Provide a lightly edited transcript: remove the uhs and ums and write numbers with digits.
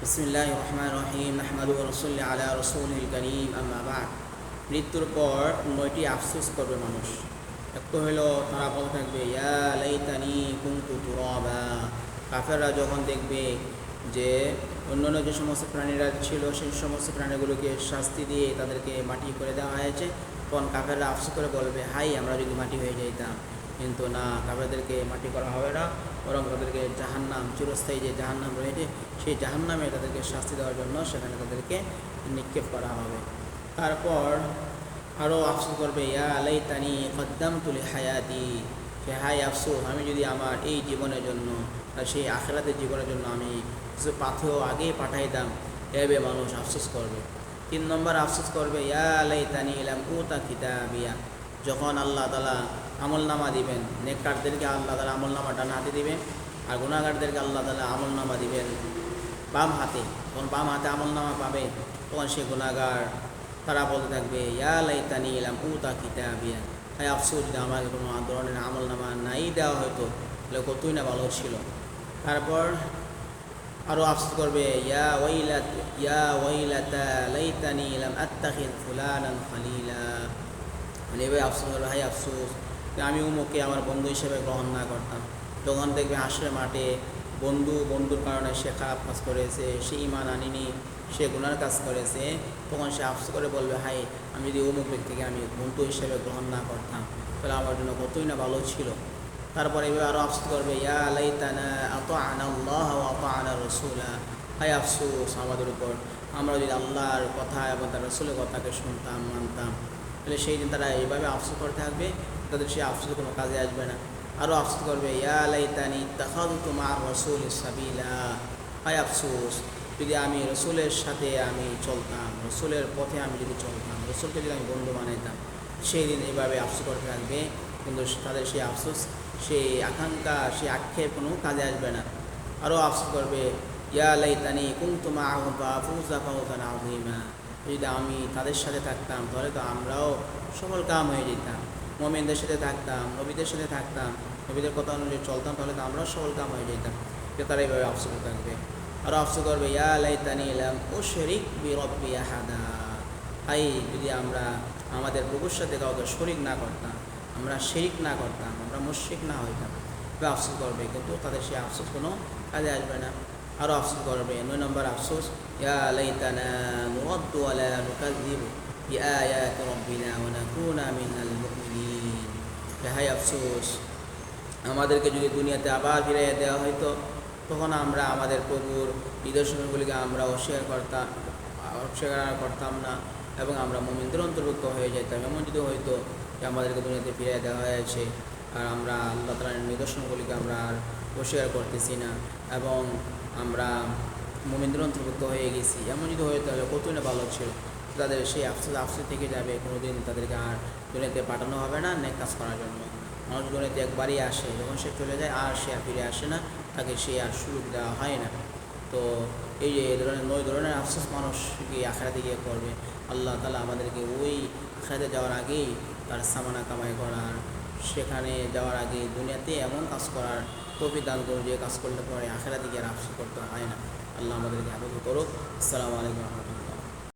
বিসমিল্লাহির রহমানির রহিম নাহমাদুহু ওয়া নুসাল্লি আলা রাসূলিল কারীম আম্মা বা'দ। মৃত্যুর পর 9টি আফসোস করবে মানুষ। একটা হলো তারা বলতে থাকবে ইয়া লাইতানি কুনতু তুরাবা। কাফেররা যখন দেখবে যে অন্যান্য যে সমস্ত প্রাণীরা ছিল সেই সমস্ত প্রাণীগুলোকে শাস্তি দিয়ে তাদেরকে মাটি করে দেওয়া হয়েছে, তখন কাফেররা আফসোস করে বলবে হাই আমরা যদি মাটি হয়ে যাইতাম। কিন্তু না, কাফেরদেরকে মাটি করা হবে না, বরং তাদেরকে জাহান্নাম, চিরস্থায়ী যে জাহান্নাম রয়েছে সেই জাহান্নামে তাদেরকে শাস্তি দেওয়ার জন্য সেখানে তাদেরকে নিক্ষেপ করা হবে। তারপর আরও আফসোস করবে ইয়া লাইতানি কদ্দামতু লিহায়াতি, সে হাই আফসোস আমি যদি আমার এই জীবনের জন্য আর সেই আখিরাতের জীবনের জন্য আমি কিছু পাথেও আগেই পাঠাইতাম, এভাবে মানুষ আফসোস করবে। 3 নম্বর আফসোস করবে ইয়া লাইতানি লাম উতা কিতাবিয়া, যখন আল্লাহ তাআলা আমলনামা দিবেন, নেককারদেরকে আল্লাহ তাআলা আমলনামা ডান হাতে দিবেন আর গুনাহগারদেরকে আল্লাহ তাআলা আমলনামা দিবেন বাম হাতে। তখন বাম হাতে আমলনামা পাবে, তখন সে গুনাহগার তারা বলতে থাকবে ইয়া লাইতানি লাম উতা কিতাবিয়া, তাই আফসোস যদি আমাকে কোনো ধরনের আমলনামা নাই দেওয়া হয়তো তাহলে কতই না ভালো ছিল। তারপর আরও আফসোস করবে ইয়া ওয়াইলাতা লাইতানি লাম আত্তাখিয ফুলানান খলিলা, মানে এভাবে আফসোস করবে হাই আফসোস আমি উমুককে আমার বন্ধু হিসেবে গ্রহণ না করতাম। তখন দেখবে হাসরের মাঠে বন্ধুর কারণে সে খারাপ কাজ করেছে, সে ঈমান আনিনি, সে গুনার কাজ করেছে, তখন সে আফসোস করে বলবে হাই আমি যদি অমুক ব্যক্তিকে আমি বন্ধু হিসেবে গ্রহণ না করতাম তাহলে আমার জন্য কতই না ভালো ছিল। তারপরে এভাবে আরও আফসোস করবে ইয়া লাইতানা আতা'না আল্লাহ ওয়া আতা'না রাসূলা, হাই আফসোস আমাদের উপর আমরা যদি আল্লাহর কথা এবং তার রাসূলের কথাকে শুনতাম মানতাম, তাহলে সেই দিন তারা এইভাবে আফসোস করতে থাকবে, তাদের সেই আফসোস কোনো কাজে আসবে না। আরও আফসোস করবে ইয়া লাইতানি ইত্তাখাযতু মা'আর রাসূলি সাবিলা, হায় আফসোস যদি আমি রসুলের সাথে আমি চলতাম, রসুলের পথে আমি যদি চলতাম, রসুলকে যদি আমি বন্ধু বানাইতাম, সেই দিন এইভাবে আফসোস করতে থাকবে, কিন্তু তাদের সেই আফসোস, সেই আকাঙ্ক্ষা, সেই আক্ষেপ কোনো কাজে আসবে না। আরও আফসোস করবে ইয়া লাইতানি কুনতু মা'আহুম ফাআফুযা ফাওজান আযীমা, যদি আমি তাদের সাথে থাকতাম তাহলে তো আমরাও সফল কাম হয়ে যেতাম, মুমিনদের সাথে থাকতাম, নবীদের সাথে থাকতাম, নবীদের কথা অনুযায়ী চলতাম, তাহলে তো আমরাও সফল কাম হয়ে যেতাম। যে তারা এইভাবে আফসোস থাকবে। আরও আফসোস করবে ইয়া লাইতানি লাম উশরিক বিরব্বি আহাদা, হাই যদি আমরা আমাদের প্রভুর সাথে কাউকে শরিক না করতাম, আমরা শিরিক না করতাম, আমরা মুশরিক না হইতাম, তবে আফসোস করবে, কিন্তু তাদের সেই আফসোস কোনো কাজে আসবে না। আরও আফসোস করবে 9 নম্বর আফসোস ইয়া লাইতানা নুরাদ্দু ওয়া লা নুকাযযিবু বিআয়াতি রাব্বিনা ওয়া নাকুনা মিনাল মুমিনিন, হাই আফসোস আমাদেরকে যদি দুনিয়াতে আবার ফিরিয়ে দেওয়া হয়তো তখন আমরা আমাদের প্রভুর নিদর্শনগুলিকে আমরা অস্বীকার করতাম না এবং আমরা মুমিনদের অন্তর্ভুক্ত হয়ে যেতাম। এমন যদি হয়তো যে আমাদেরকে দুনিয়াতে ফিরিয়ে দেওয়া হয়েছে আর আমরা আল্লাহ তাআলার নিদর্শনগুলিকে আমরা আর অস্বীকার করতেছি না এবং আমরা মুমিনদের অন্তর্ভুক্ত হয়ে গেছি, এমন যদি হয়ে তাহলে কতই না ভালো ছিল। তাদের সেই আফসোস থেকে যাবে, কোনোদিন তাদেরকে আর দুনিয়াতে পাঠানো হবে না নেক কাজ করার জন্য। মানুষ দুনিয়াতে একবারই আসে, যখন সে চলে যায় আর সে আর ফিরে আসে না, তাকে সে আর সুযোগ দেওয়া হয় না। তো এই যে ধরনের 9 ধরনের আফসোস মানুষ গিয়ে আখিরাতে গিয়ে করবে, আল্লাহ তাআলা আমাদেরকে ওই আখিরাতে যাওয়ার আগেই তার সামানা কামাই করার, সেখানে যাওয়ার আগে দুনিয়াতে এমন কাজ করার তৌফিক দান করুন যে কাজ করলে পরে আখিরাতে গিয়ে আর আফসোস করতে হয় না। আল্লাহ আমাদেরকে হেফাজত করুক। আসসালামু আলাইকুম।